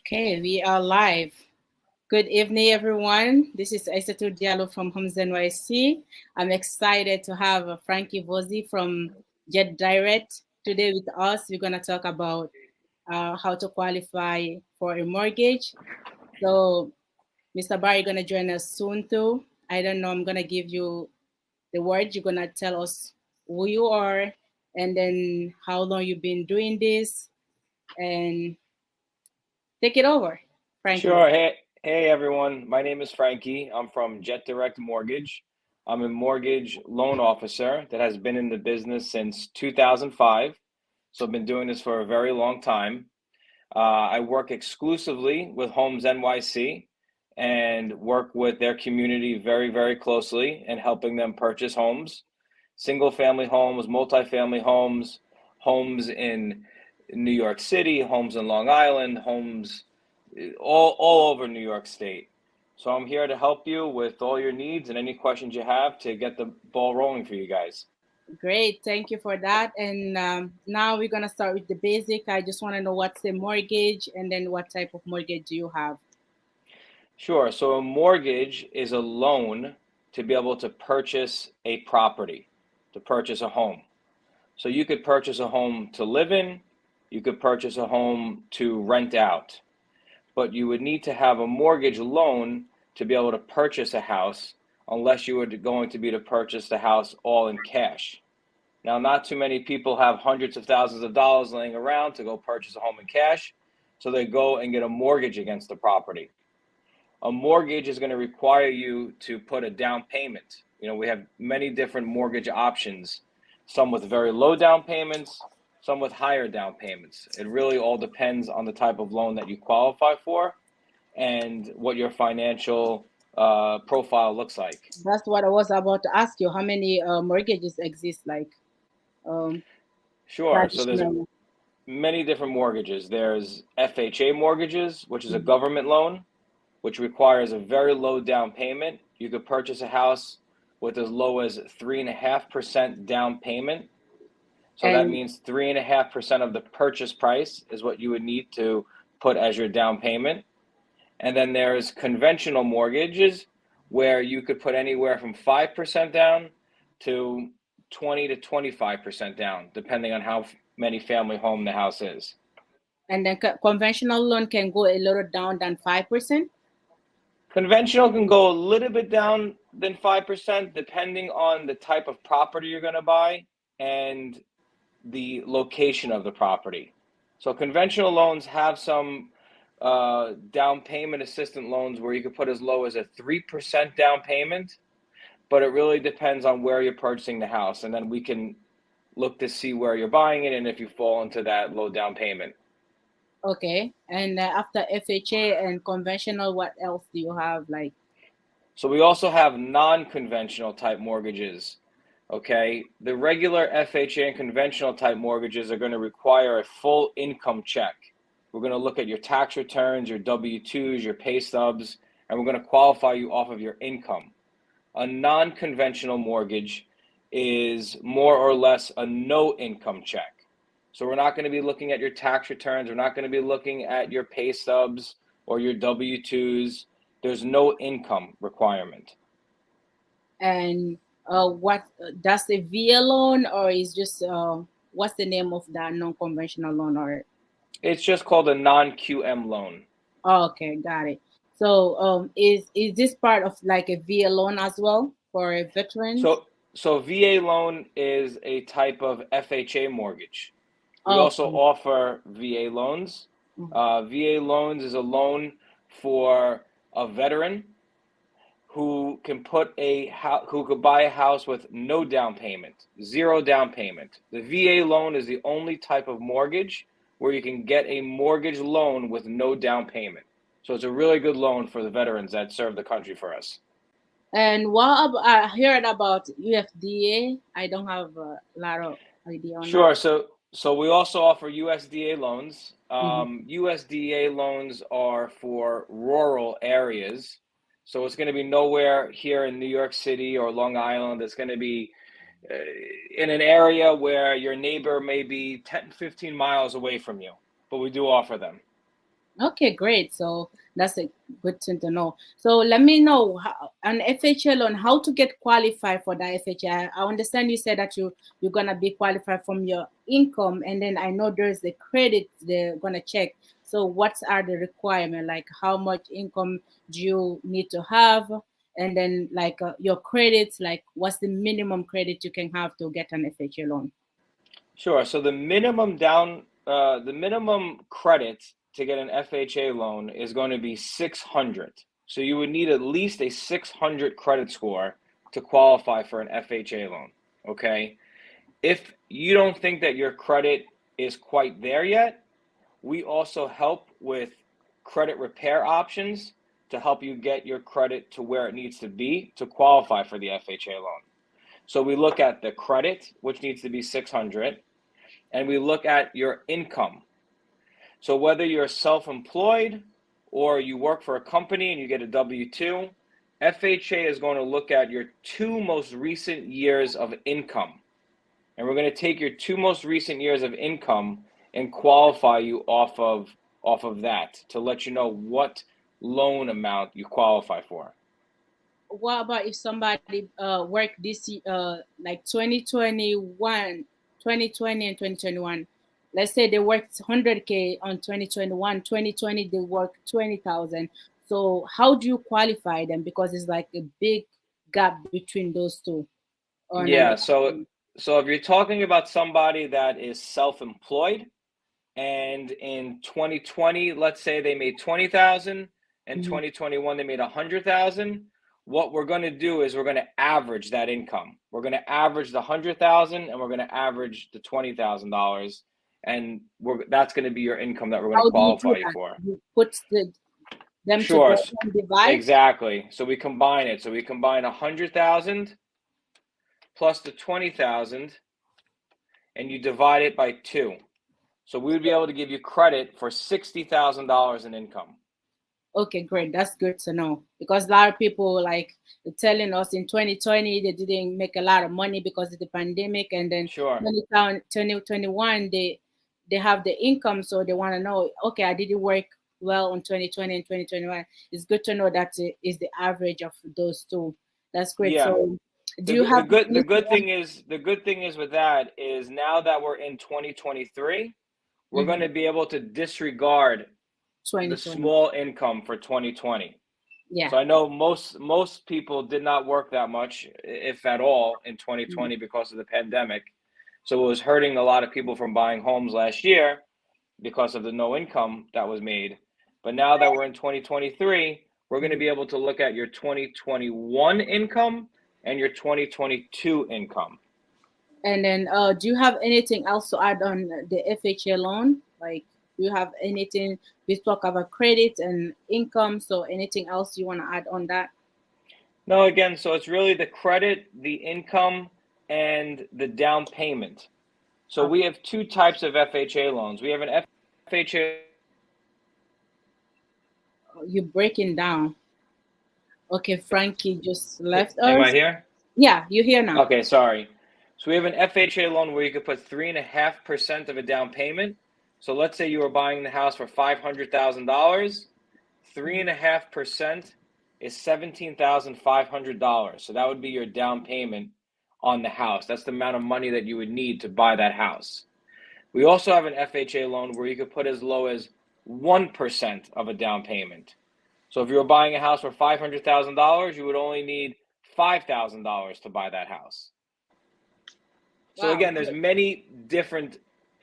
Okay, we are live. Good evening, everyone. This is Aissatou Diallo from Homes NYC. I'm excited to have Frankie Vozi from Jet Direct today with us. We're going to talk about how to qualify for a mortgage. So, Mr. Barry, going to join us soon, too. I don't know. I'm going to give you the word. You're going to tell us who you are and then how long you've been doing this and take it over, Frankie. Sure. Hey everyone. My name is Frankie. I'm from Jet Direct Mortgage. I'm a mortgage loan officer that has been in the business since 2005. So I've been doing this for a very long time. I work exclusively with Homes NYC and work with their community very, very closely in helping them purchase homes, single family homes, multifamily homes, homes in New York City, homes in Long Island, homes all over New York State. So I'm here to help you with all your needs and any questions you have to get the ball rolling for you guys. Great, thank you for that. And now we're gonna start with the basic. I just want to know what's the mortgage, and then what type of mortgage do you have? Sure. So a mortgage is a loan to be able to purchase a property, to purchase a home. So you could purchase a home to live in, you could purchase a home to rent out, but you would need to have a mortgage loan to be able to purchase a house unless you were going to be to purchase the house all in cash. Now, not too many people have hundreds of thousands of dollars laying around to go purchase a home in cash, so they go and get a mortgage against the property. A mortgage is going to require you to put a down payment. We have many different mortgage options, some with very low down payments, some with higher down payments. It really all depends on the type of loan that you qualify for and what your financial profile looks like. That's what I was about to ask you. How many mortgages exist, like um, Sure. So there's traditional? many different mortgages. There's FHA mortgages, which is a government loan, which requires a very low down payment. You could purchase a house with as low as 3.5% down payment. So that And means 3.5% of the purchase price is what you would need to put as your down payment. And then there's conventional mortgages where you could put anywhere from 5% down to 20 to 25% down, depending on how many family home the house is. then conventional loan can go a little down than 5%. Conventional can go a little bit down than 5%, depending on the type of property you're going to buy and the location of the property. So conventional loans have some down payment assistant loans where you could put as low as a 3% down payment, but it really depends on where you're purchasing the house. And then we can look to see where you're buying it and if you fall into that low down payment. Okay. And after FHA and conventional, what else do you have? Like, So we also have non-conventional type mortgages. Okay, the regular FHA and conventional type mortgages are going to require a full income check. We're going to look at your tax returns, your W-2s, your pay stubs, and we're going to qualify you off of your income. A non-conventional mortgage is more or less a no income check. So we're not going to be looking at your tax returns. We're not going to be looking at your pay stubs or your W-2s. There's no income requirement. and what that's the VA loan, or is just what's the name of that non-conventional loan? Or It's just called a non-QM loan. oh, okay, got it. So is this part of like a VA loan as well for veterans? So VA loan is a type of FHA mortgage. We also Okay. offer VA loans. Mhm. VA loans is a loan for a veteran who can who could buy a house with no down payment, zero down payment. The VA loan is the only type of mortgage where you can get a mortgage loan with no down payment. So it's a really good loan for the veterans that serve the country for us. And what I heard about UFDA. I don't have a lot of idea on that. Sure. So we also offer USDA loans. Hmm. USDA loans are for rural areas. So it's going to be nowhere here in New York City or Long Island. It's going to be uh, in an area where your neighbor may be 10, 15 miles away from you, but we do offer them. Okay, great. So that's a good thing to know. So let me know how, an FHA loan, how to get qualified for the FHA. I understand you said that you're gonna be qualified from your income, and then I know there's the credit they're gonna check. So what are the requirements? Like how much income do you need to have, and then like your credits, like what's the minimum credit you can have to get an FHA loan? Sure. So the minimum credit to get an FHA loan is going to be 600. So you would need at least a 600 credit score to qualify for an FHA loan. Okay. If you don't think that your credit is quite there yet, we also help with credit repair options to help you get your credit to where it needs to be to qualify for the FHA loan. So we look at the credit, which needs to be 600, and we look at your income. So whether you're self-employed or you work for a company and you get a W-2, FHA is going to look at your 2 most recent years of income. And we're going to take your 2 most recent years of income and qualify you off of that to let you know what loan amount you qualify for. What about if somebody worked like 2021, 2020 and 2021? Let's say they worked 100K on 2021, 2020 they worked 20,000. So how do you qualify them? Because it's like a big gap between those two on an Yeah, so if you're talking about somebody that is self-employed and in 2020, let's say they made 20,000, and Mhm. 2021 they made 100,000, what we're going to do is we're going to average that income. We're going to average the 100,000 and we're going to average the $20,000, and that's going to be your income that we're going to How do you do qualify you that? for. You put them Sure. together and divide? Exactly. So we combine it. So we combine 100,000 plus the 20,000 and you divide it by 2. So we would be able to give you credit for $60,000 in income. Okay, great. That's good to know because a lot of people like telling us in 2020 they didn't make a lot of money because of the pandemic, and then Sure. 2021 they have the income, so they want to know. Okay, I didn't work well on 2020 and 2021. It's good to know that it is the average of those two. That's great. Yeah. So, do The you the have good the anything good else? thing is the good thing is with that is now that we're in 2023, we're going Mm-hmm. to be able to disregard the 2020. small income for 2020. Yeah. So I know most people did not work that much, if at all, in Mhm. 2020 because of the pandemic. So it was hurting a lot of people from buying homes last year because of the no income that was made. But now that we're in 2023, we're going to be able to look at your 2021 income and your 2022 income. And then, do you have anything else to add on the FHA loan? Like, do you have anything? We talk about credit and income. So, anything else you want to add on that? No, again, so it's really the credit, the income, and the down payment. So Okay. we have 2 types of FHA loans. We have an FHA You're breaking down. Okay, Frankie just left Am I us. here? Yeah, you're here now. Okay, sorry. So we have an FHA loan where you could put 3.5% of a down payment. So let's say you were buying the house for $500,000. 3.5% is $17,500. So that would be your down payment on the house. That's the amount of money that you would need to buy that house. We also have an FHA loan where you could put as low as 1% of a down payment. So if you were buying a house for $500,000, you would only need $5,000 to buy that house. So Wow. again, there's many different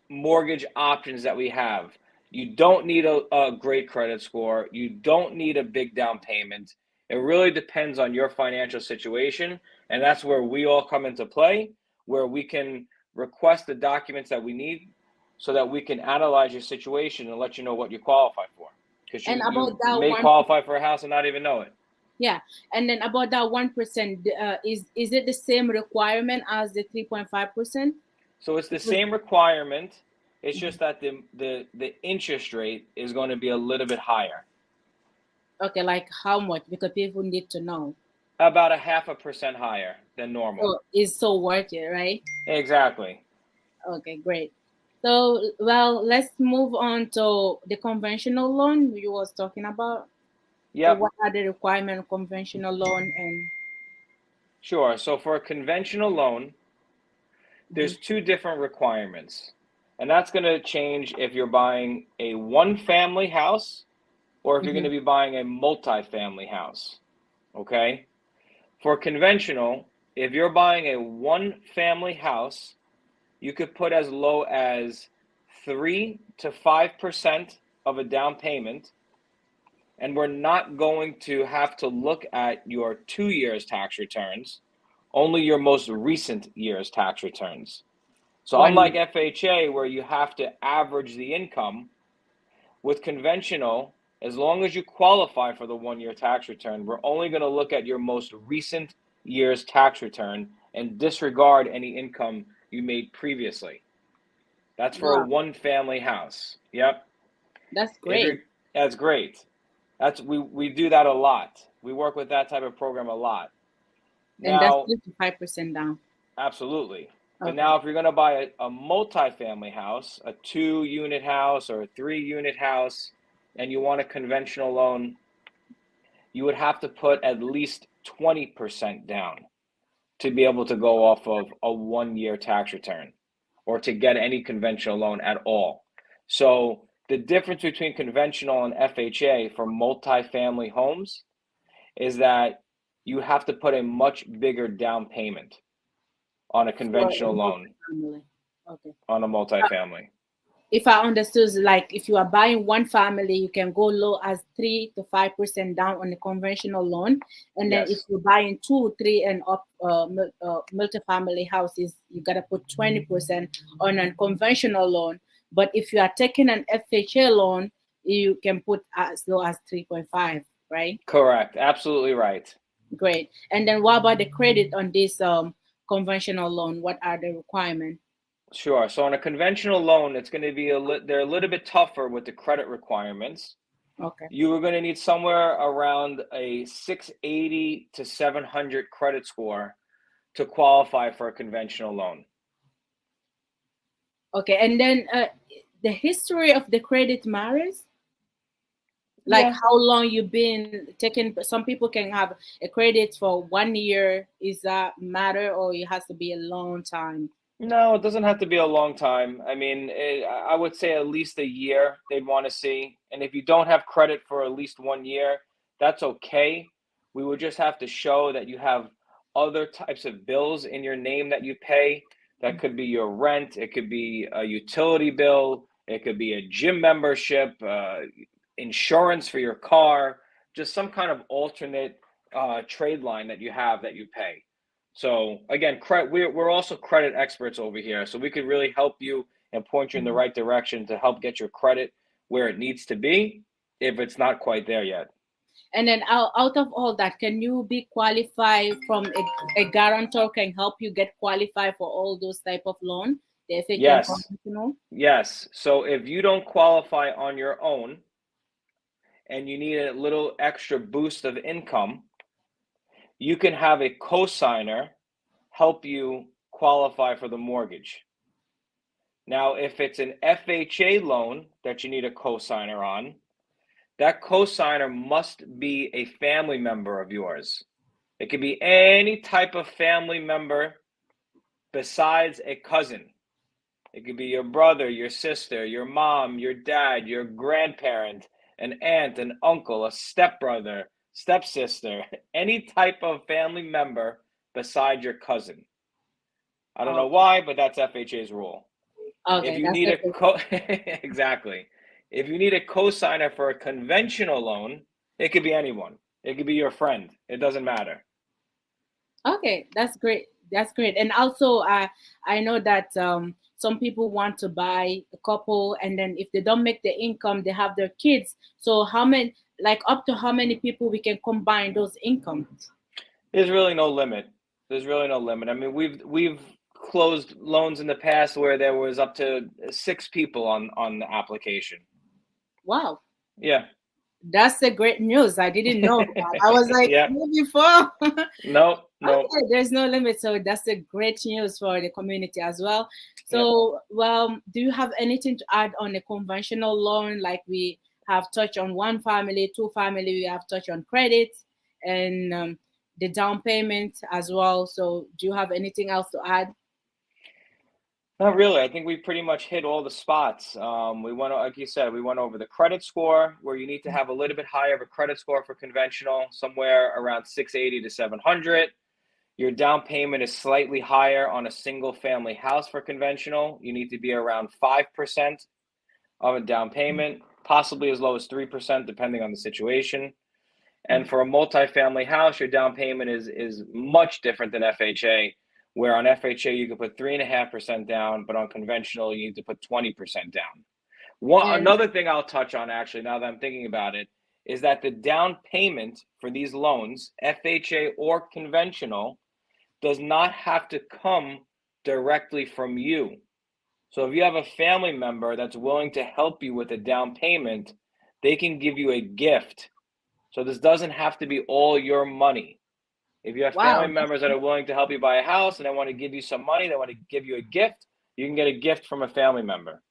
mortgage options that we have. You don't need a great credit score. You don't need a big down payment. It really depends on your financial situation. And that's where we all come into play, where we can request the documents that we need so that we can analyze your situation and let you know what you qualify for. Because And you about that may one, qualify for a house and not even know it. yeah. And then about that 1%, is it the same requirement as the 3.5%? So it's the same requirement. It's just that the interest rate is going to be a little bit higher, Okay, like how much? Because people need to know. about a 0.5% higher than normal. So it's so worth it, right? Exactly. Okay, great. So, well, let's move on to the conventional loan you was talking about. So, Yep, what are the requirement of conventional loan and sure. So for a conventional loan, mhm, there's two different requirements. And that's going to change if you're buying a one family house or if you're going mhm, to be buying a multi-family house. Okay? For conventional, if you're buying a one family house, you could put as low as 3 to 5% of a down payment. And we're not going to have to look at your 2 years tax returns, only your most recent year's tax returns. So one unlike year? FHA, where you have to average the income, with conventional, as long as you qualify for the 1 year tax return, we're only going to look at your most recent year's tax return and disregard any income you made previously. That's for a Wow, one family house. Yep. that's If you're great. That's great. We do that a lot. We work with that type of program a lot. And that's Now, 55% down. absolutely. But Okay. now, if you're going to buy a multi-family house, a 2 unit house or a 3 unit house, and you want a conventional loan, you would have to put at least 20% down to be able to go off of a 1 year tax return or to get any conventional loan at all. So the difference between conventional and FHA for multi-family homes is that you have to put a much bigger down payment on a For a conventional loan multi-family. Okay. on a multifamily. If I understood, like if you are buying one family, you can go low as 3 to 5% down on the conventional loan, and then if Yes, you're buying two, three, and up multi-family houses, you gotta put 20% on a conventional loan. But if you are taking an FHA loan, you can put as low as 3.5, right? correct. Absolutely right. Great. And then what about the credit on this conventional loan? What are the requirements? Sure. So on a conventional loan, it's going to be they're a little bit tougher with the credit requirements. Okay. You are going to need somewhere around a 680 to 700 credit score to qualify for a conventional loan. Okay. And then the history of the credit matters, like Yeah. how long you've been taking. Some people can have a credit for 1 year. Is that matter, or it has to be a long time? No, it doesn't have to be a long time. I mean, I would say at least a year they'd want to see. And if you don't have credit for at least 1 year, that's okay. We would just have to show that you have other types of bills in your name that you pay. That could be your rent, it could be a utility bill, it could be a gym membership, insurance for your car, just some kind of alternate trade line that you have that you pay. So again, we're also credit experts over here, so we could really help you and point you in the Mhm. right direction to help get your credit where it needs to be if it's not quite there yet. And then out of all that, can you be qualified from a guarantor can help you get qualified for all those type of loan, the FHA and Yes, conventional? yes. So if you don't qualify on your own and you need a little extra boost of income, you can have a cosigner help you qualify for the mortgage. Now, if it's an FHA loan that you need a cosigner on, that cosigner must be a family member of yours. It could be any type of family member besides a cousin. It could be your brother, your sister, your mom, your dad, your grandparent, an aunt, an uncle, a stepbrother, stepsister, any type of family member beside your cousin. I don't know Okay, why, but that's FHA's rule. If okay, you that's need a FHA. exactly. If you need a cosigner for a conventional loan, it could be anyone. It could be your friend. It doesn't matter. Okay, that's great. That's great. And also, I know that some people want to buy a couple, and then if they don't make the income, they have their kids. So how many, like up to how many people we can combine those incomes? There's really no limit. There's really no limit. I mean, we've closed loans in the past where there was up to 6 people on the application. Wow, Yeah. That's a great news. I didn't know that. I was like, Yeah. before. Nope. Nope. Okay, there's no limit. So that's a great news for the community as well. Yep. So, well, do you have anything to add on the conventional loan? Like we have touched on one family, two family, we have touched on credit and the down payment as well. So, do you have anything else to add? Not really. I think we pretty much hit all the spots. We went, like you said, we went over the credit score, where you need to have a little bit higher of a credit score for conventional, somewhere around 680 to 700. Your down payment is slightly higher on a single family house for conventional. You need to be around 5% of a down payment, possibly as low as 3%, depending on the situation. And for a multifamily house, your down payment is much different than FHA, where on FHA you can put 3.5% down, but on conventional you need to put 20% down. And Another thing I'll touch on, actually, now that I'm thinking about it, is that the down payment for these loans, FHA or conventional, does not have to come directly from you. So if you have a family member that's willing to help you with a down payment, they can give you a gift. So this doesn't have to be all your money. If you have family wow, members that are willing to help you buy a house and they want to give you some money, they want to give you a gift, you can get a gift from a family member.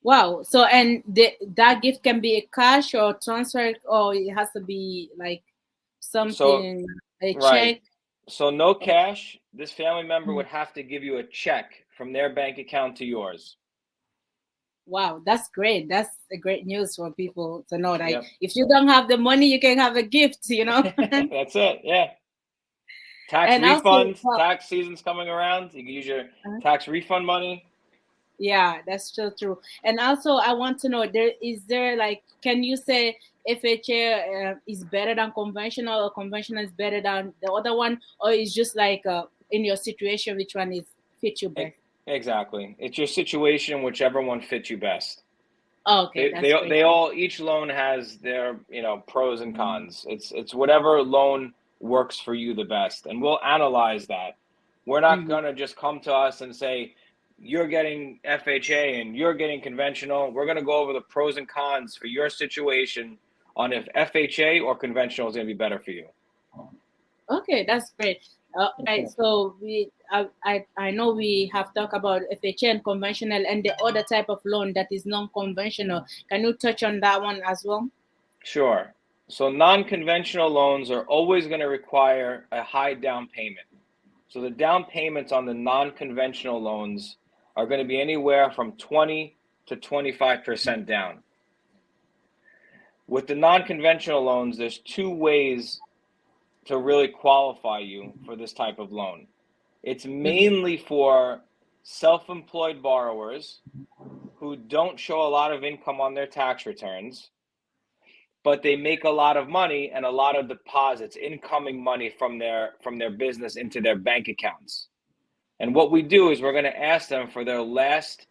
wow. So, and that gift can be a cash or transfer, or it has to be like So, something, a right. check. So no cash. This family member would have to give you a check from their bank account to yours. Wow, that's great. That's a great news for people to know that Yep. if you don't have the money, you can have a gift, you know. That's it. Yeah. Tax And also, refund. Tax season's coming around. You can use your uh, tax refund money. yeah, that's still true. And also, I want to know, there like, can you say FHA is better than conventional, or conventional is better than the other one, or is just like in your situation, which one is fit you best? Exactly. It's your situation, whichever one fits you best. Oh, okay, They, that's they, great. they all, each loan has their, pros and cons. It's whatever loan works for you the best. And we'll analyze that. We're not Mhm. going to just come to us and say, you're getting FHA and you're getting conventional. We're going to go over the pros and cons for your situation on if FHA or conventional is going to be better for you. Okay, that's great. Right, so I know we have talked about FHA and conventional and the other type of loan that is non-conventional. Can you touch on that one as well? Sure. So non-conventional loans are always going to require a high down payment. So the down payments on the non-conventional loans are going to be anywhere from 20 to 25% down. With the non-conventional loans, there's two ways to really qualify you for this type of loan. It's Mhm. mainly for self-employed borrowers who don't show a lot of income on their tax returns, but they make a lot of money and a lot of deposits, incoming money from their business into their bank accounts. And what we do is we're going to ask them for their last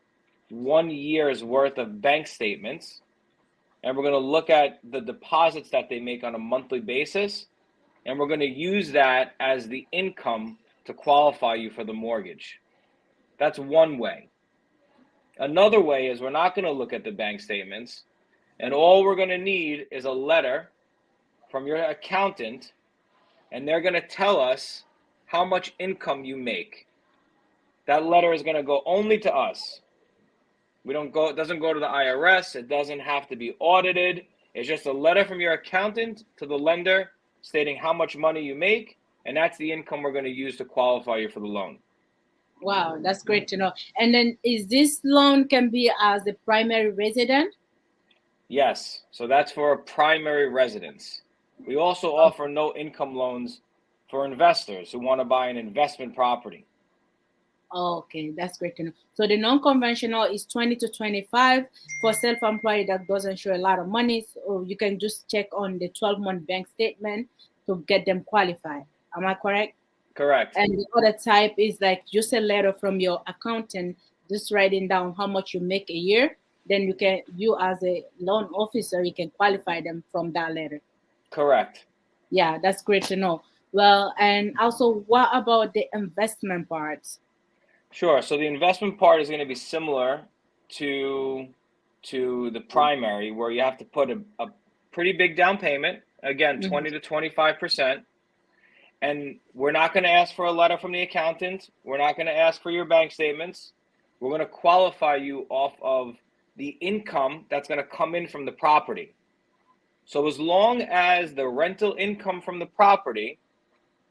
1 year's worth of bank statements, and we're going to look at the deposits that they make on a monthly basis, and we're going to use that as the income to qualify you for the mortgage. That's one way. Another way is we're not going to look at the bank statements, and all we're going to need is a letter from your accountant, and they're going to tell us how much income you make. That letter is going to go only to us. It doesn't go to the IRS. It doesn't have to be audited. It's just a letter from your accountant to the lender stating how much money you make, and that's the income we're going to use to qualify you for the loan. Wow, that's great to know. And then is this loan can be as a primary resident? Yes, so that's for a primary residence. We also offer no income loans for investors who want to buy an investment property. Okay, that's great to know. So the non-conventional is 20 to 25 for self-employed that doesn't show a lot of money. So you can just check on the 12-month bank statement to get them qualified. Am I correct? Correct. And the other type is like just a letter from your accountant, just writing down how much you make a year. Then you as a loan officer, you can qualify them from that letter. Correct. Yeah, that's great to know. Well, and also, what about the investment part? Sure. So the investment part is going to be similar to the primary, where you have to put pretty big down payment. Again, 20 to 25%. And we're not going to ask for a letter from the accountant. We're not going to ask for your bank statements. We're going to qualify you off of the income that's going to come in from the property. So as long as the rental income from the property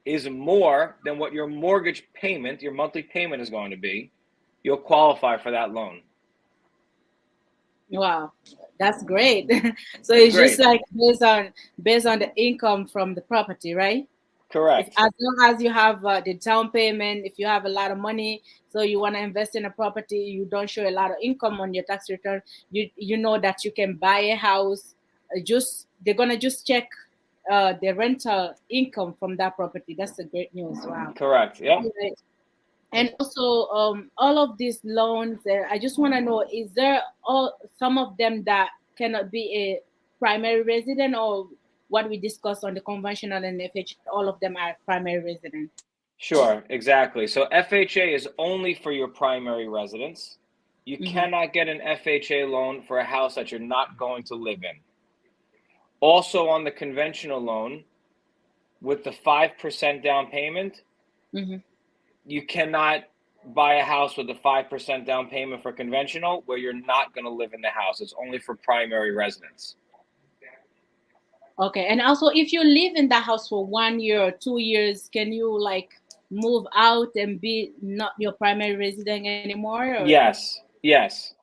is more than what your mortgage payment, your monthly payment is going to be, you'll qualify for that loan. Wow, that's great. So it's Great. just like based on the income from the property, right? Correct. As long as you have the down payment, if you have a lot of money, so you want to invest in a property, you don't show a lot of income on your tax return, you know that you can buy a house. Just they're gonna just check the rental income from that property. That's a great news. Wow. Correct. Yeah. Right. And also, all of these loans, I just want to know: is there some of them that cannot be a primary resident, or what we discussed on the conventional and FHA, all of them are primary resident? Sure, exactly. So FHA is only for your primary residence. You cannot get an FHA loan for a house that you're not going to live in. Also on the conventional loan, with the 5% down payment, you cannot buy a house with a 5% down payment for conventional where you're not going to live in the house. It's only for primary residents. Okay. And also, if you live in that house for 1 year or 2 years, can you like move out and be not your primary resident anymore? Or? Yes. Yes.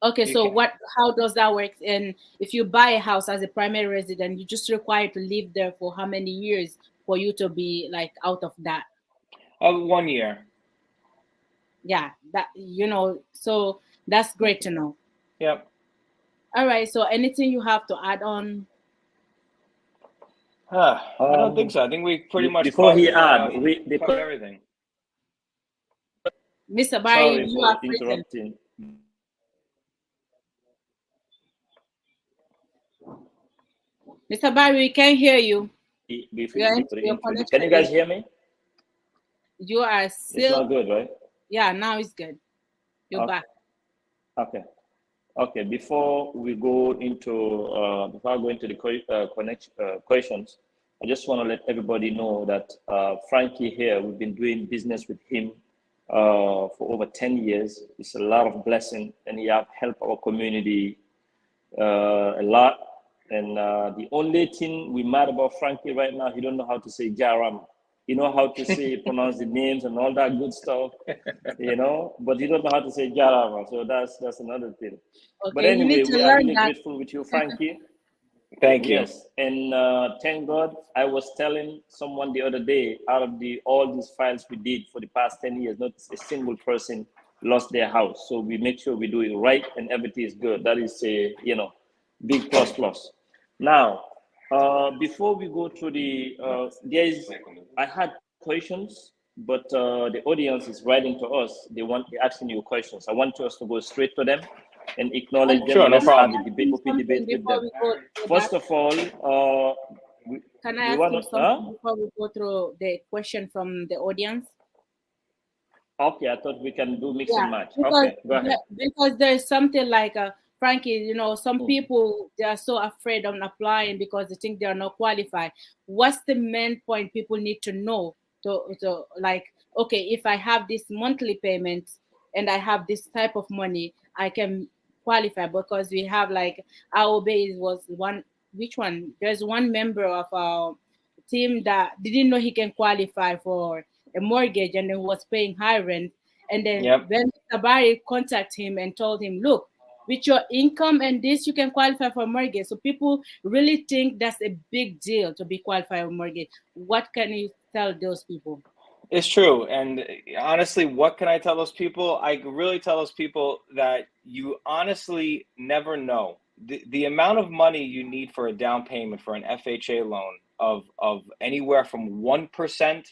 Okay, You so can. how does that work? And if you buy a house as a primary resident, you just required to live there for how many years for you to be like out of that? 1 year. Yeah, that so that's great to know. Yep. All right, so anything you have to add on? I don't think so. I think we pretty much before he covered everything. Mr. Barry, sorry you for are interrupting. Mr. Barry, we can't hear you. Can you guys hear me? You are still. It's not good, right? Yeah, now it's good. You're back. Okay. Before I go into the questions, I just want to let everybody know that Frankie here, we've been doing business with him for over 10 years. It's a lot of blessing, and he have helped our community a lot. And the only thing we mad about Frankie right now, he don't know how to say Jaram. He know how to say pronounce the names and all that good stuff, but he don't know how to say Jaram. So that's another thing. Okay, but anyway, we are really grateful with you, Frankie. Thank you. Yes, and thank God. I was telling someone the other day, out of all these files we did for the past 10 years, not a single person lost their house. So we make sure we do it right and everything is good. That is a big plus. Now, before we go to the I had questions, but the audience is writing to us. They're asking you questions. I want us to go straight to them and acknowledge them. Sure, no problem. Debate with them. First of all, can I ask you something before we go through the question from the audience? Okay, I thought we can do mix and match. Okay, go ahead. Because there's something like Frankie, some people, they are so afraid of applying because they think they are not qualified. What's the main point people need to know to like, okay, if I have this monthly payment and I have this type of money, I can qualify? Because we have like our base was which one? There's one member of our team that didn't know he can qualify for a mortgage and then was paying high rent. And then when Tabari contacted him and told him, look, with your income and this, you can qualify for a mortgage. So people really think that's a big deal to be qualified for a mortgage. What can you tell those people? It's true. And honestly, what can I tell those people? I really tell those people that you honestly never know. The amount of money you need for a down payment for an FHA loan of anywhere from 1%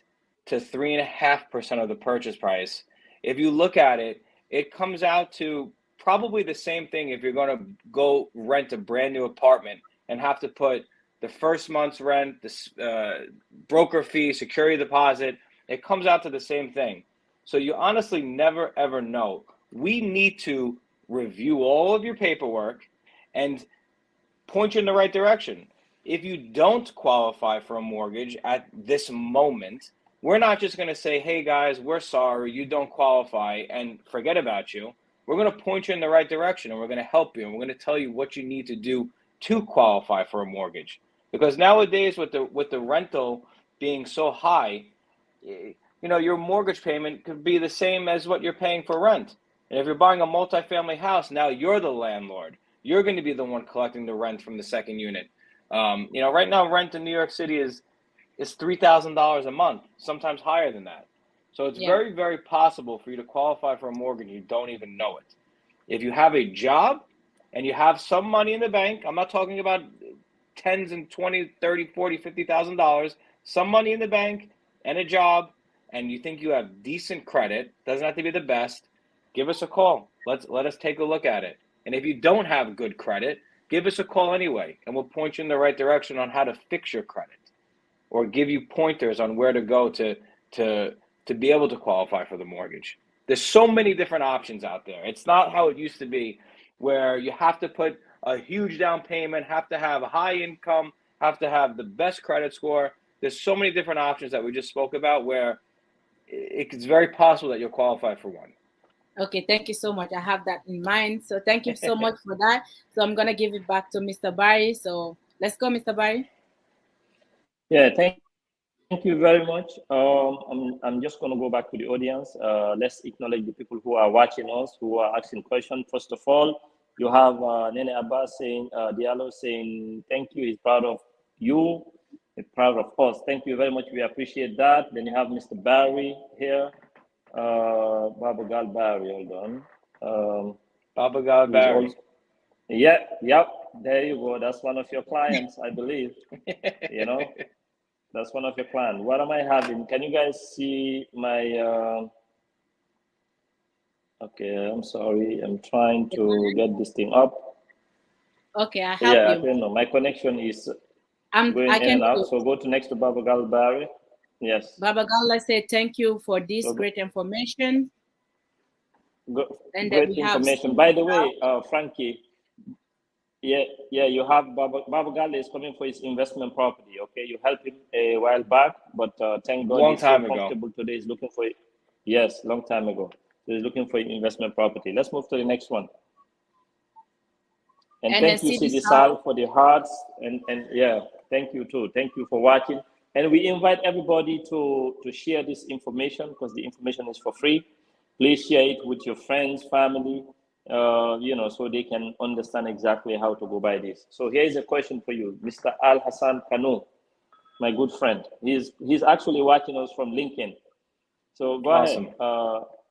to 3.5% of the purchase price. If you look at it, it comes out to probably the same thing if you're going to go rent a brand new apartment and have to put the first month's rent, the broker fee, security deposit. It comes out to the same thing. So you honestly never, ever know. We need to review all of your paperwork. And point you in the right direction. If you don't qualify for a mortgage at this moment, we're not just going to say, hey guys, we're sorry, you don't qualify and forget about you. We're going to point you in the right direction, and we're going to help you, and we're going to tell you what you need to do to qualify for a mortgage. Because nowadays with the rental being so high, your mortgage payment could be the same as what you're paying for rent. And if you're buying a multifamily house, now you're the landlord. You're going to be the one collecting the rent from the second unit. Right now rent in New York City is $3,000 a month, sometimes higher than that. So it's very, very possible for you to qualify for a mortgage. You don't even know it. If you have a job and you have some money in the bank, I'm not talking about tens and 20, 30, 40, $50,000, some money in the bank and a job, and you think you have decent credit, doesn't have to be the best, give us a call. Let us take a look at it. And if you don't have good credit, give us a call anyway, and we'll point you in the right direction on how to fix your credit, or give you pointers on where to go to be able to qualify for the mortgage. There's so many different options out there. It's not how it used to be, where you have to put a huge down payment, have to have a high income, have to have the best credit score. There's so many different options that we just spoke about where it's very possible that you'll qualify for one. Okay, thank you so much. I have that in mind. So thank you so much for that. So I'm going to give it back to Mr. Barry. So let's go, Mr. Barry. Yeah, thank you very much. I'm just going to go back to the audience. Let's acknowledge the people who are watching us, who are asking questions. First of all, you have Nene Abbas saying, Diallo saying, thank you. He's proud of you. He's proud of us. Thank you very much. We appreciate that. Then you have Mr. Barry here. Baba Gal Barry, hold on. Baba Gal Barry. Yep. There you go. That's one of your clients, I believe. That's one of your clients. What am I having? Can you guys see my? Okay, I'm sorry. I'm trying to get this thing up. Okay, I help you. I don't know. My connection is going in and out. So go to next to Baba Gal Barry. Yes. Baba Gala said, thank you for this great information. Great information. By the way, Frankie, yeah, you have Baba Gala is coming for his investment property. Okay, you helped him a while back, but thank God he's so comfortable today. He's looking for it. Yes, long time ago. So he's looking for investment property. Let's move to the next one. And thank you, Sidi Sal, for the hearts. And yeah, thank you too. Thank you for watching. And we invite everybody to share this information, because the information is for free. Please share it with your friends, family, so they can understand exactly how to go by this. So here is a question for you, Mr. Al Hassan Kanu, my good friend. He's actually watching us from LinkedIn. So go ahead.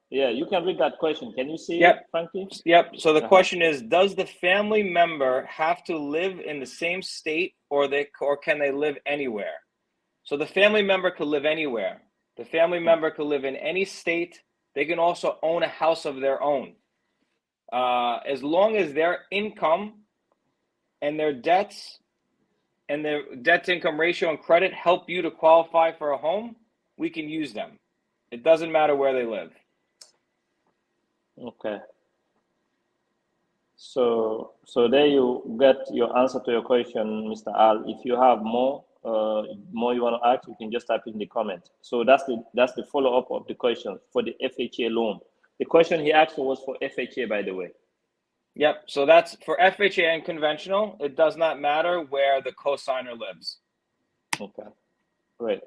Yeah, you can read that question. Can you see it, Frankie? Yep. So the question is, does the family member have to live in the same state, or can they live anywhere? So the family member could live anywhere. The family member could live in any state. They can also own a house of their own. As long as their income and their debts and their debt-to-income ratio and credit help you to qualify for a home, we can use them. It doesn't matter where they live. Okay. So there you get your answer to your question, Mr. Al. If you have more you want to ask, you can just type in the comment. So that's the follow-up of the question for the FHA loan. The question he asked was for FHA, by the way. Yep. So that's for FHA and conventional. It does not matter where the cosigner lives. Okay. Great.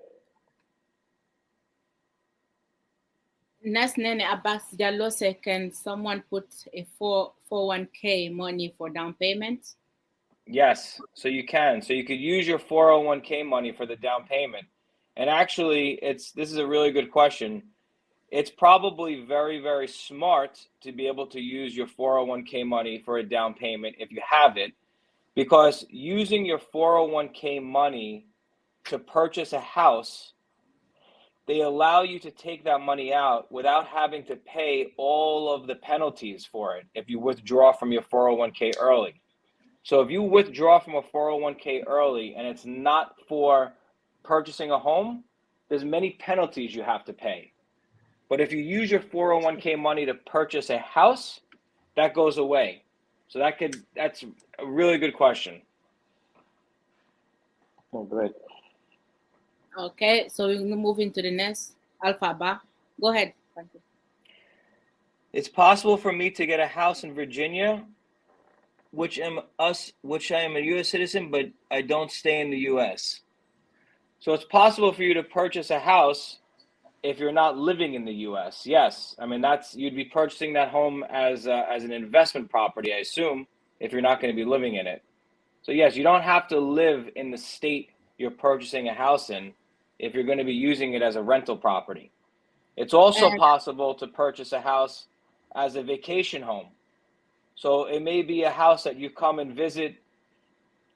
Next, Nene Abbas Jallo said, can someone put a 401k money for down payment? Yes, so you can. So you could use your 401k money for the down payment. And actually, this is a really good question. It's probably very, very smart to be able to use your 401k money for a down payment if you have it, because using your 401k money to purchase a house, they allow you to take that money out without having to pay all of the penalties for it if you withdraw from your 401k early. So if you withdraw from a 401k early and it's not for purchasing a home, there's many penalties you have to pay. But if you use your 401k money to purchase a house, that goes away. So that's a really good question. Oh, great. Okay, so we move into the next alphabet. Go ahead, Frankie. It's possible for me to get a house in Virginia, which I am a U.S. citizen, but I don't stay in the U.S. So it's possible for you to purchase a house if you're not living in the U.S. Yes, I mean you'd be purchasing that home as an investment property, I assume, if you're not going to be living in it. So yes, you don't have to live in the state you're purchasing a house in if you're going to be using it as a rental property. It's also And possible to purchase a house as a vacation home. So it may be a house that you come and visit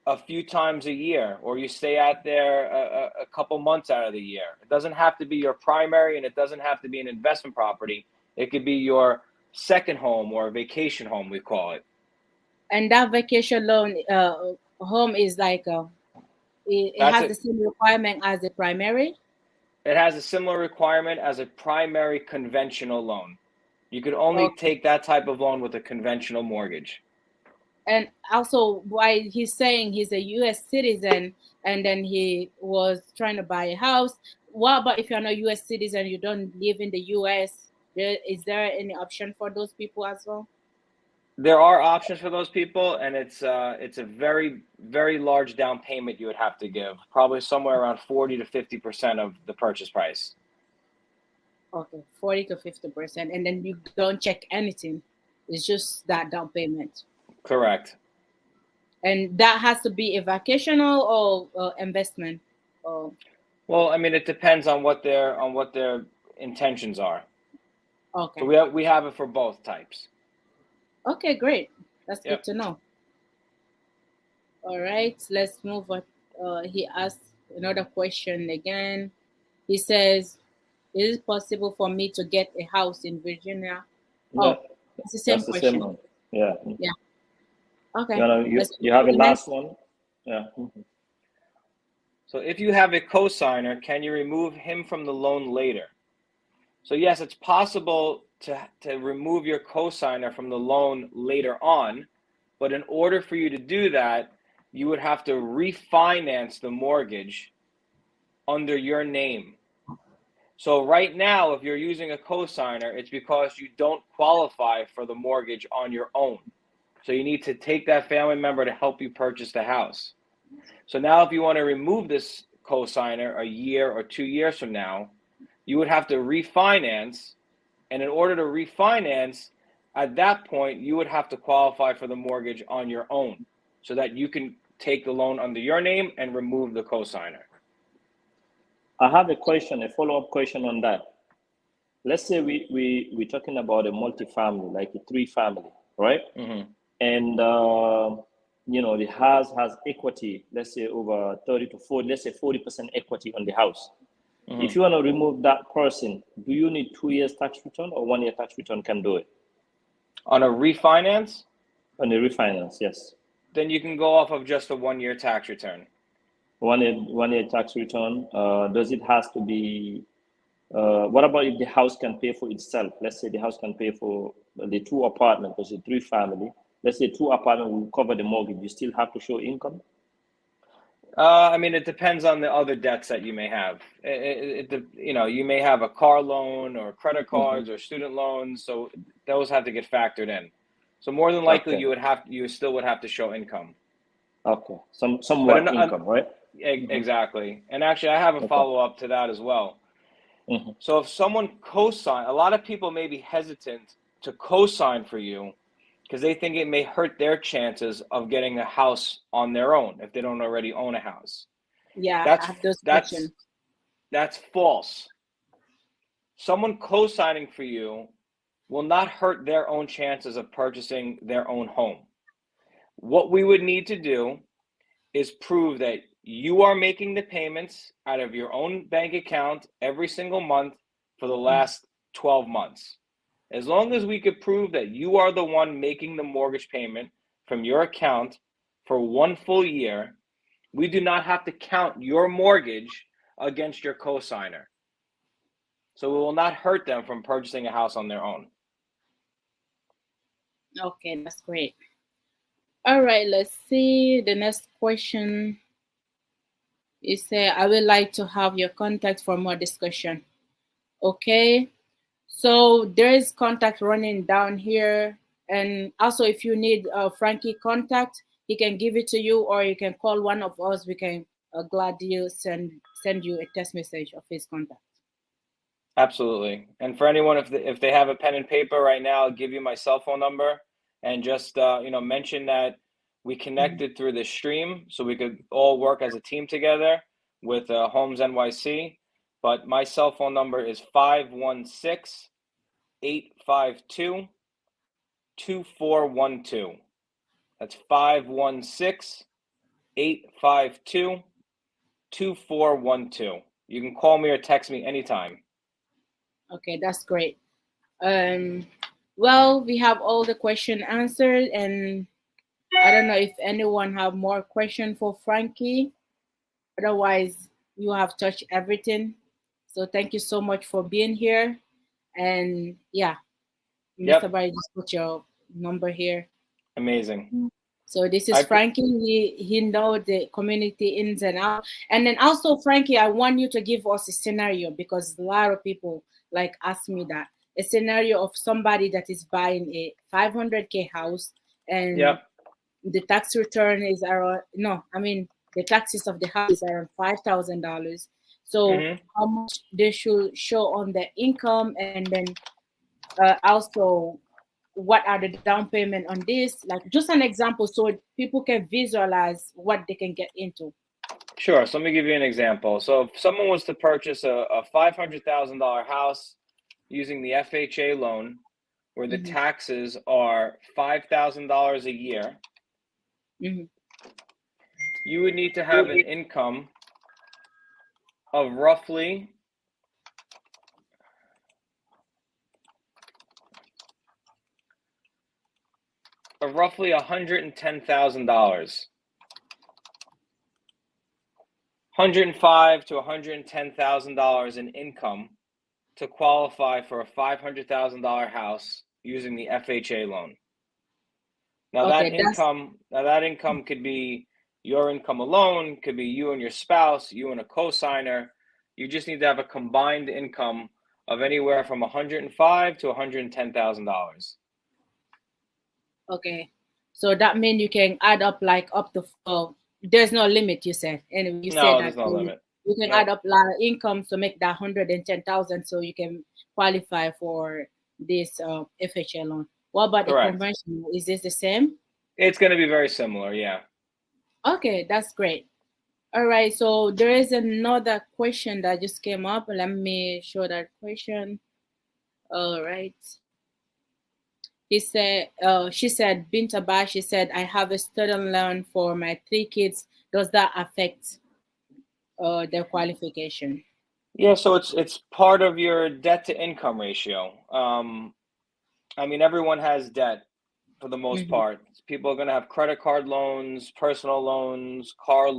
a few times a year, or you stay out there a couple months out of the year. It doesn't have to be your primary, and it doesn't have to be an investment property. It could be your second home or a vacation home, we call it. that vacation loan home is like it That's has the it. same requirement as the primary. It has a similar requirement as a primary conventional loan. You could only Okay. take that type of loan with a conventional mortgage. And also, why he's saying he's a U.S. citizen and then he was trying to buy a house. What about if you're not a U.S. citizen, you don't live in the U.S.? Is there any option for those people as well? There are options for those people, and it's a very, very large down payment you would have to give, probably somewhere around 40 to 50% of the purchase price. Okay, 40 to 50%, and then you don't check anything. It's just that down payment, Correct. and that has to be a vacational or investment. Oh, Well, I mean, it depends on what their intentions are. So okay, we have it for both types. okay, great. That's good Yep. to know. All right, let's move on. He asked another question again. He says, "Is it possible for me to get a house in Virginia?" Yeah, Oh, it's the same that's the same question. one. Yeah. Yeah. You Okay. know, Let's you move have to a the next. last one. Yeah. So if you have a cosigner, can you remove him from the loan later? So yes, it's possible to remove your cosigner from the loan later on, but in order for you to do that, you would have to refinance the mortgage under your name. So right now, if you're using a cosigner, it's because you don't qualify for the mortgage on your own. So you need to take that family member to help you purchase the house. So now if you want to remove this cosigner a year or 2 years from now, you would have to refinance. And in order to refinance, at that point, you would have to qualify for the mortgage on your own so that you can take the loan under your name and remove the cosigner. I have a question, a follow-up question on that. Let's say we're talking about a multi-family, like a three-family, right? Mm-hmm. And the house has equity, let's say over 30 to 40, let's say 40% equity on the house. Mm-hmm. If you want to remove that person, do you need 2 years tax return or 1 year tax return can do it? On a refinance? On a refinance, yes. Then you can go off of just a 1 year tax return. 1 year tax return. Does it has to be? What about if the house can pay for itself? Let's say the house can pay for the two apartment, because it's three family. Let's say two apartment will cover the mortgage. You still have to show income. I mean, it depends on the other debts that you may have. You may have a car loan or credit cards or student loans, so those have to get factored in. So more than likely, Okay. you still would have to show income. Okay. But Somewhat income, right? exactly. And actually, I have a Okay. follow-up to that as well. So if someone co-sign, a lot of people may be hesitant to co-sign for you because they think it may hurt their chances of getting a house on their own if they don't already own a house. Yeah, I That's have those that's questions. that's false. Someone co-signing for you will not hurt their own chances of purchasing their own home. What we would need to do is prove that you are making the payments out of your own bank account every single month for the last 12 months. As long as we could prove that you are the one making the mortgage payment from your account for 1 full year, we do not have to count your mortgage against your cosigner. So it will not hurt them from purchasing a house on their own. Okay, that's great. All right, let's see the next question. He said, I would like to have your contact for more discussion. Okay. So there is contact running down here. And also, if you need Frankie contact, he can give it to you, or you can call one of us. We can gladly send you a text message of his contact. Absolutely. And for anyone, if they have a pen and paper right now, I'll give you my cell phone number and just mention that we connected through the stream so we could all work as a team together with Homes NYC. But my cell phone number is 516-852-2412. That's 516-852-2412. You can call me or text me anytime. Okay, that's great. Well, we have all the question answered, and I don't know if anyone have more question for Frankie. Otherwise, you have touched everything. So thank you so much for being here. And yeah, Mr. Yep. Barry, just put your number here. Amazing. So this is Frankie. He know the community ins and out. And then also, Frankie, I want you to give us a scenario, because a lot of people like ask me that. A scenario of somebody that is buying a 500K house, and Yep. the tax return is around, no, I mean, the taxes of the house is around $5,000. So how much they should show on their income, and then also what are the down payment on this, like just an example so people can visualize what they can get into. Sure. So let me give you an example. So if someone was to purchase a $500,000 house using the FHA loan, where the taxes are $5,000 a year, you would need to have an income of roughly $110,000. $105,000 to $110,000 in income to qualify for a $500,000 house using the FHA loan. Now that income could be your income alone, could be you and your spouse, you and a co-signer. You just need to have a combined income of anywhere from $105,000 to $110,000. Okay, so that means you can add up like up to there's no limit, you said. Anyway, you said that there's no limit. You can add up a lot of income to make that 110,000, so you can qualify for this FHA loan. What about the conventional? Is this the same? It's going to be very similar, yeah. Okay, that's great. All right, so there is another question that just came up. Let me show that question. All right. She said, Bintaba, she said, I have a student loan for my 3 kids. Does that affect their qualification? Yeah, so it's part of your debt to income ratio. I mean, everyone has debt for the most part. People are going to have credit card loans, personal loans, car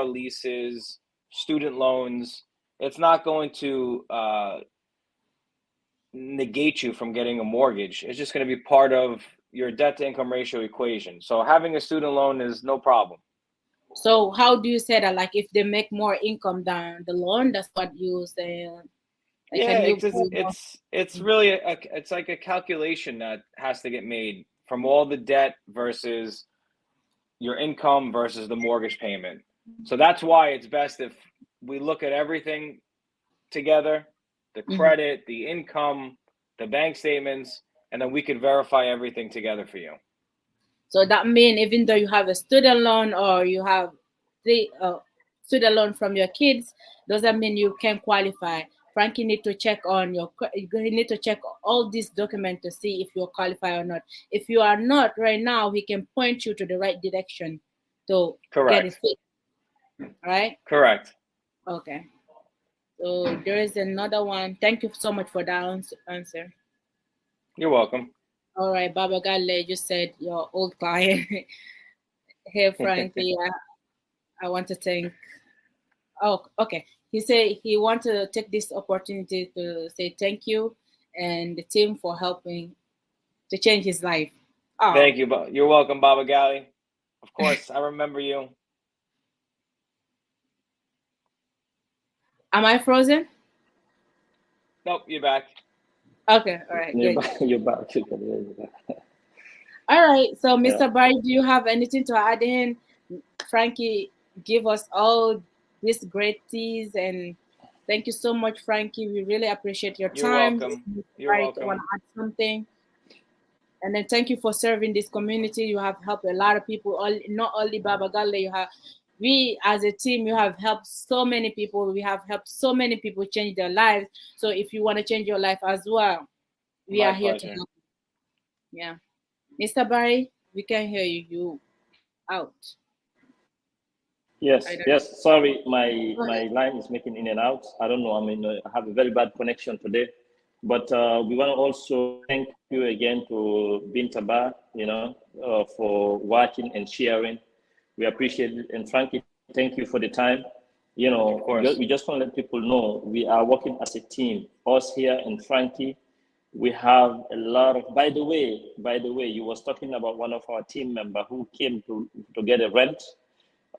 leases, student loans. It's not going to negate you from getting a mortgage. It's just going to be part of your debt to income ratio equation. So having a student loan is no problem. So how do you say that? Like if they make more income than the loan, that's what you say? Like, yeah, it's really it's like a calculation that has to get made from all the debt versus your income versus the mortgage payment. So that's why it's best if we look at everything together, the credit, the income, the bank statements, and then we could verify everything together for you. So that means even though you have a student loan or you have the student loan from your kids, doesn't mean you can qualify. Frankie need to check on you need to check all these documents to see if you're qualified or not. If you are not right now, he can point you to the right direction to get it fixed. Right? Correct. Okay. So there is another one. Thank you so much for that answer. You're welcome. All right, Baba Gale just said your old client. Hey, Frankie, I want to thank. Oh, okay. He said he wants to take this opportunity to say thank you and the team for helping to change his life. Oh. Thank you. You're welcome, Baba Gali. Of course, I remember you. Am I frozen? Nope, you're back. Okay, all right, You're good. back. You're back. You can hear you back. All right, so Yeah. Mr. Barry, do you have anything to add in? Frankie give us all these great teas, and thank you so much, Frankie. We really appreciate your You're time. welcome. Mr. You're Barry, want welcome. to add something? And then thank you for serving this community. You have helped a lot of people. All, not only Baba Galle, you have we as a team. You have helped so many people. We have helped so many people change their lives. So if you want to change your life as well, we My are here to pleasure. help. Yeah, Mr. Barry, we can hear you. You out. I Yes, don't yes. Sorry, my know. Go my ahead. line is making in and out. I don't know. I mean, I have a very bad connection today, but we want to also thank you again to Bintaba, for watching and sharing. We appreciate it, and Frankie, thank you for the time. Of course. We just want to let people know we are working as a team. Us here and Frankie, we have a lot of. By the way, you was talking about one of our team member who came to get a rent,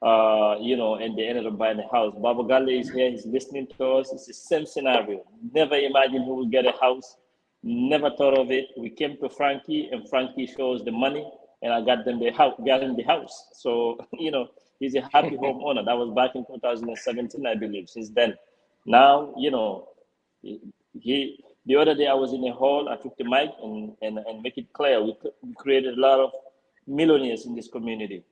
and they ended up buying a house. Baba Gale is here, he's listening to us. It's the same scenario. Never imagined he would get a house, never thought of it. We came to Frankie, and Frankie shows the money, and I got them the house, got him the house. So, he's a happy homeowner. That was back in 2017, I believe. Since then, now, the other day I was in a hall, I took the mic and make it clear. We created a lot of millionaires in this community,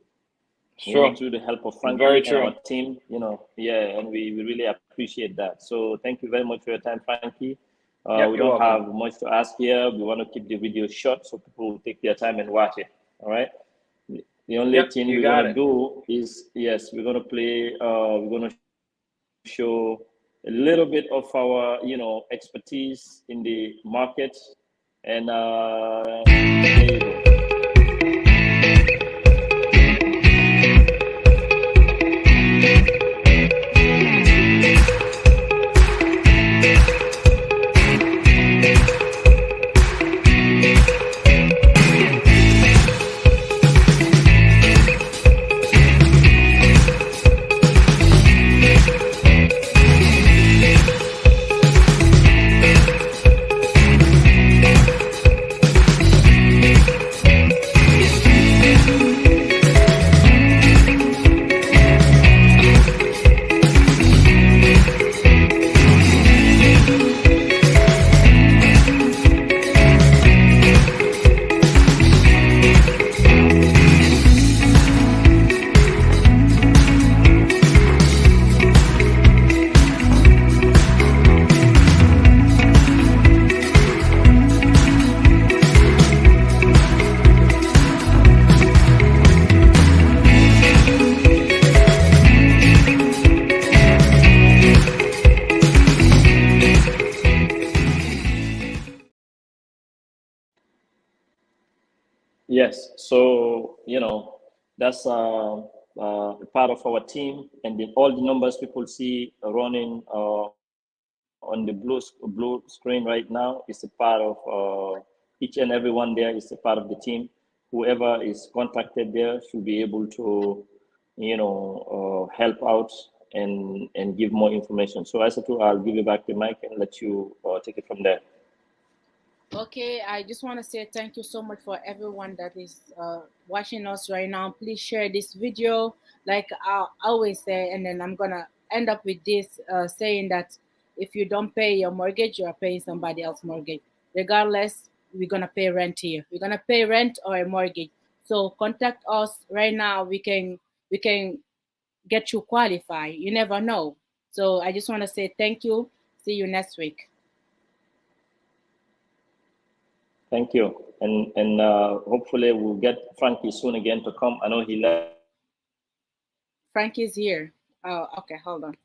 It's true. through the help of Very Frankie and true. our team, yeah, and we really appreciate that. So thank you very much for your time, Frankie. We Yep, you're don't have welcome. much to ask here. We want to keep the video short so people will take their time and watch it. All right. The only Yep, thing you we're got gonna it. do is, yes, we're gonna play. We're gonna show a little bit of our, expertise in the market, and there you go. Yes, so that's a part of our team, and then all the numbers people see running on the blue screen right now is a part of each and every one there is a part of the team. Whoever is contacted there should be able to, help out and give more information. So, Isatu, I'll give you back the mic and let you take it from there. Okay, I just want to say thank you so much for everyone that is watching us right now. Please share this video, like I always say, and then I'm gonna end up with this saying that if you don't pay your mortgage, you are paying somebody else's mortgage. Regardless, we're gonna pay rent here. We're gonna pay rent or a mortgage. So contact us right now. We can get you qualified. You never know. So I just want to say thank you. See you next week. Thank you, and hopefully we'll get Frankie soon again to come. I know he left Frankie's here. Oh, okay, hold on.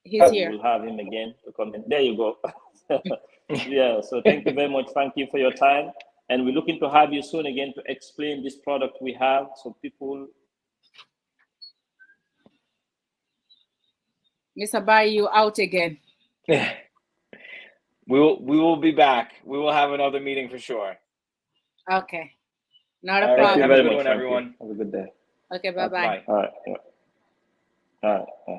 He's but we here. will have him again to come in. There you go. Yeah, so thank you very much, Frankie, for your time. And we're looking to have you soon again to explain this product we have so people. Mr. Bai, you out again. We will be back. We will have another meeting for sure. Okay, not a All right. Thank you Have a problem. very good much, one, Frankie. everyone. Have a good day. Okay, bye bye. Bye. All right. Yeah. All right. Yeah.